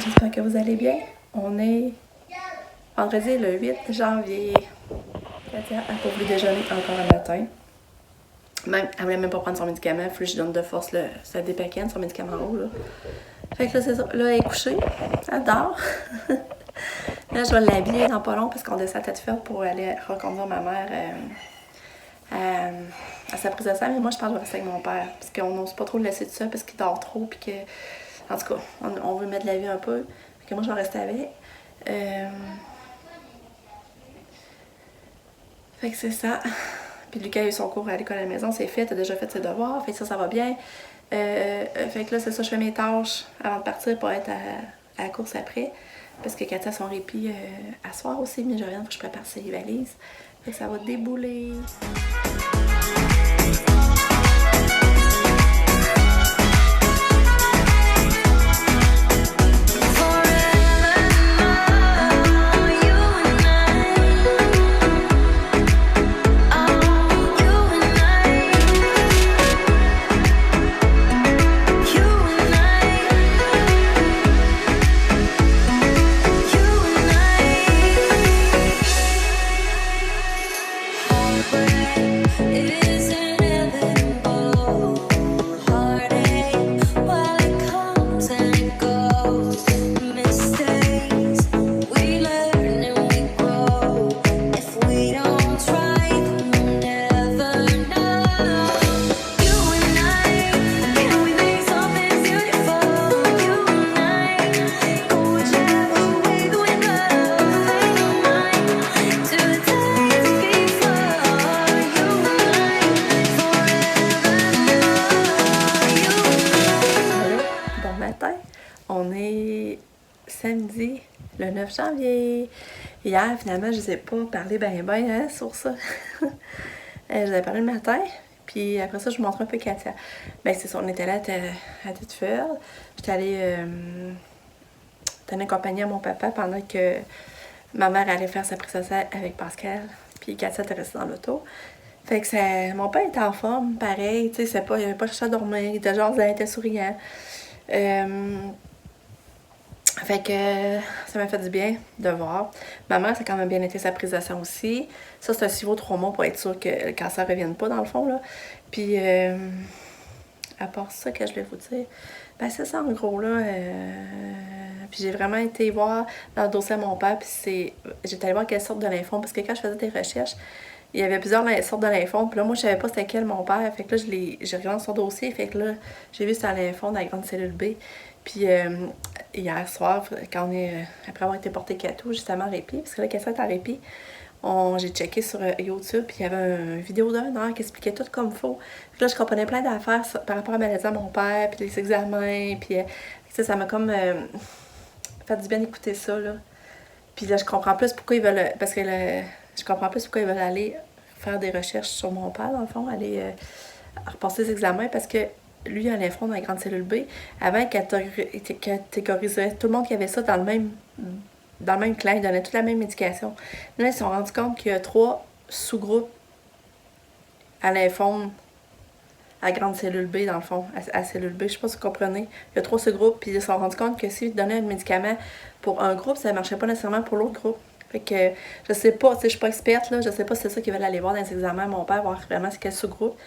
j'espère que vous allez bien. On est vendredi le 8 janvier. Katia a pas voulu déjeuner encore un matin. Même, elle voulait même pas prendre son médicament. Puis je donne de force ça dépéquine, son médicament haut. Là. Fait que là, c'est ça. Là, elle est couchée. Elle dort. Là, je vais l'habiller dans pas long parce qu'on descend à tête ferme pour aller reconduire ma mère à sa prise de sang. Mais moi, je pense que je vais rester avec mon père. Parce qu'on n'ose pas trop le laisser tout seul parce qu'il dort trop. Puis que, en tout cas, on veut mettre la vie un peu. Fait que moi, je vais rester avec. Fait que c'est ça. Puis Lucas a eu son cours à l'école à la maison, c'est fait, il a déjà fait ses devoirs, fait que ça va bien. Fait que là, c'est ça, je fais mes tâches avant de partir pour être à la course après. Parce que Katia a son répit à soir aussi, mais je reviens, faut que je prépare ses valises. Fait que ça va débouler. On est samedi, le 9 janvier. Hier, finalement, je ne vous ai pas parlé ben sur ça. Je vous ai parlé le matin, puis après ça, je vous montre un peu Katia. Ben, c'est ça, on était là à Tête-Feuille. J'étais allée accompagner mon papa pendant que ma mère allait faire sa prise de sang avec Pascal, puis Katia était restée dans l'auto. Fait que mon père était en forme, pareil, tu sais, il avait pas cherché à dormir, il était genre, il était souriant. Fait que ça m'a fait du bien de voir. Ma mère, ça a quand même bien été sa prise de sang aussi. Ça, c'est un suivi 3 mois pour être sûr que le cancer ne revienne pas, dans le fond, là. Puis, à part ça que je voulais vous dire, ben c'est ça, en gros, là. Puis j'ai vraiment été voir dans le dossier à mon père, puis j'étais allée voir quelle sorte de lymphome, parce que quand je faisais des recherches, il y avait plusieurs sortes de lymphome, puis là, moi, je savais pas c'était quel mon père. Fait que là, j'ai regardé son dossier, fait que là, j'ai vu c'était un lymphome dans la grande cellule B. Puis hier soir, quand après avoir été porté Katou, justement en répit, parce que là, Katia est en répit, j'ai checké sur YouTube, puis il y avait une vidéo d'1 heure qui expliquait tout comme il faut. Puis là, je comprenais plein d'affaires par rapport à la maladie de mon père, puis les examens, puis ça m'a comme fait du bien d'écouter ça, là. Puis là, je comprends plus pourquoi ils veulent, parce que je comprends plus pourquoi ils veulent aller faire des recherches sur mon père, dans le fond, aller repasser ses examens, parce que lui, il a un lymphome dans la grande cellule B. Avant, il catégorisait tout le monde qui avait ça dans le même clan, il donnait toute la même médication. Là, ils se sont rendus compte qu'il y a 3 sous-groupes à lymphome à grande cellule B, dans le fond, à cellule B. Je sais pas si vous comprenez. Il y a 3 sous-groupes, puis ils se sont rendus compte que s'ils donnaient un médicament pour un groupe, ça ne marchait pas nécessairement pour l'autre groupe. Fait que je sais pas, tu sais, je suis pas experte, là, je sais pas si c'est ça qu'ils veulent aller voir dans les examens à mon père, voir vraiment c'est quel sous-groupe.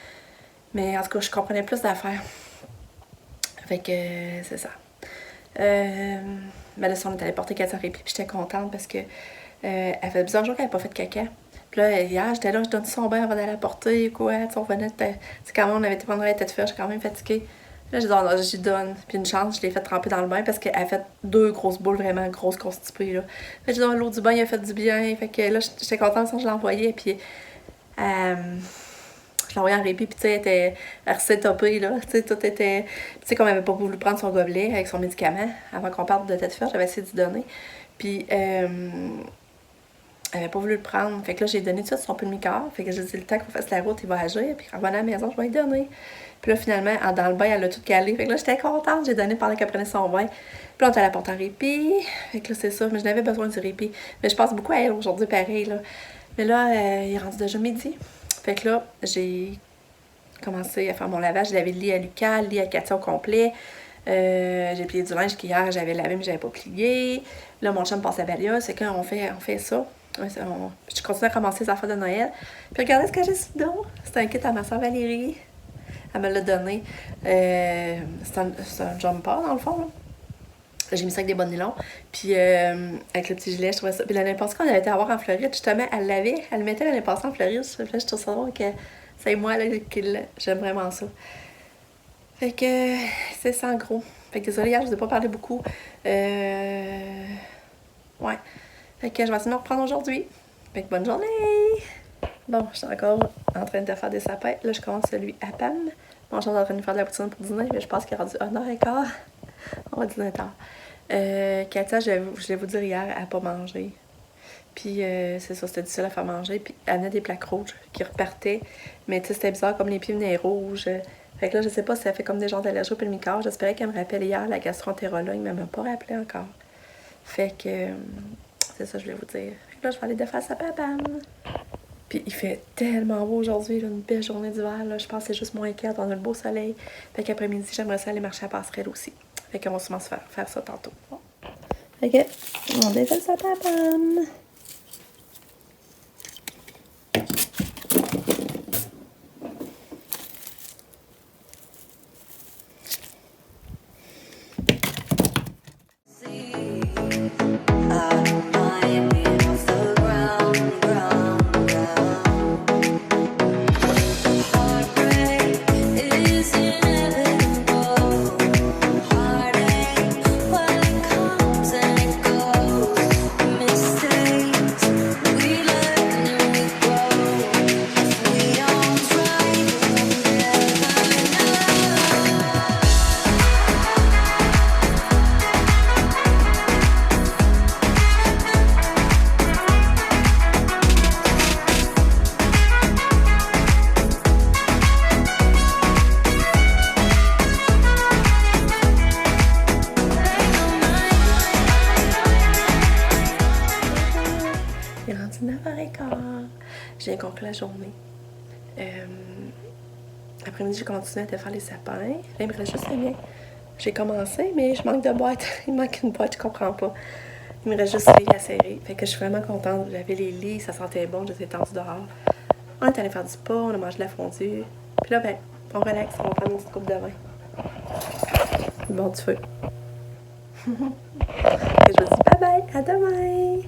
Mais en tout cas, je comprenais plus d'affaires. Fait que c'est ça. Ben là, on est allé porter Katia répit, puis j'étais contente parce que elle fait plusieurs jours qu'elle n'avait pas fait de caca. Puis là, hier, j'étais là, je donne son bain avant d'aller la porter, quoi. Tu sais, on venait, quand même, on avait été prendre la tête ferme, j'étais quand même fatiguée. Là, j'y donne. Puis une chance, je l'ai fait tremper dans le bain parce qu'elle a fait 2 grosses boules vraiment grosses constipées, là. Fait que j'ai donné l'eau du bain, il a fait du bien. Fait que là, j'étais contente quand je l'envoyais. Puis je l'envoyais en répit, puis tu sais, elle s'est topée, là. Tu sais, tout était. Tu sais, comme elle avait pas voulu prendre son gobelet avec son médicament avant qu'on parte de tête ferme, j'avais essayé d'y donner. Puis elle avait pas voulu le prendre. Fait que là, j'ai donné tout ça sur son pulmicor. Fait que j'ai dit, le temps qu'on fasse la route, il va agir. Puis en revenant à la maison, je vais lui donner. Puis là, finalement, dans le bain, elle a tout calé. Fait que là, j'étais contente. J'ai donné pendant qu'elle prenait son bain. Puis là, on est allé la porter en répit. Fait que là, c'est ça. Mais je n'avais besoin du répit. Mais je pense beaucoup à elle aujourd'hui, pareil, là. Mais là, il est rendu déjà midi. Fait que là, j'ai commencé à faire mon lavage. Je l'avais le lit à Lucas, le lit à Katia au complet. J'ai plié du linge qu'hier j'avais lavé mais j'avais pas plié. Là, mon chum passe à Balia, c'est qu'on fait ça. Je continue à ramasser les affaires de Noël. Puis regardez ce que j'ai sur le dos. C'est un kit à ma soeur Valérie. Elle me l'a donné. C'est un jumper dans le fond, là. J'ai mis ça avec des bonnets longs. Puis avec le petit gilet, je trouvais ça. Puis l'année passée, quand on avait été à voir en Floride, justement, elle l'avait. Elle le mettait l'année passée en Floride. Je trouve ça drôle que c'est moi là, j'aime vraiment ça. Fait que c'est ça en gros. Fait que désolée, hier, je vous ai pas parlé beaucoup. Ouais. Fait que je vais essayer de me reprendre aujourd'hui. Fait que bonne journée! Bon, je suis encore en train de faire des sapins. Là, je commence celui à Pam. Mon chum est en train de faire de la poutine pour dîner, mais je pense qu'il est rendu 1h15. On va dîner tard. Katia, je voulais vous dire hier, elle n'a pas mangé. Puis c'est ça, c'était difficile à faire manger. Puis elle venait des plaques rouges qui repartaient. Mais tu sais, c'était bizarre, comme les pieds venaient rouges. Fait que là, je sais pas si ça fait comme des genres d'allergie au pulmicorde. J'espérais qu'elle me rappelle hier la gastroentérologue, mais elle m'a pas rappelé encore. Fait que c'est ça que je voulais vous dire. Fait que là, je vais aller défaire sa papam. Puis il fait tellement beau aujourd'hui, une belle journée d'hiver. Là. Je pense que c'est juste moins 4, on a le beau soleil. Fait qu'après-midi, j'aimerais ça aller marcher à Passerelle aussi. Fait qu'on va sûrement se faire ça tantôt. Bon. Fait que, on défait sa papam. Il est rendu 9h15. J'ai conclu la journée. Après-midi, j'ai continué à faire les sapins. Là, il me reste juste le mien. J'ai commencé, mais je manque de boîte. Il manque une boîte, je comprends pas. Il me reste juste les à serrer. Fait que je suis vraiment contente. J'avais les lits, ça sentait bon, j'étais tendue dehors. On est allé faire du pain, on a mangé de la fondue. Puis là, ben, on relaxe, on va prendre une petite coupe de vin. Bon du feu. Et je vous dis bye bye, à demain!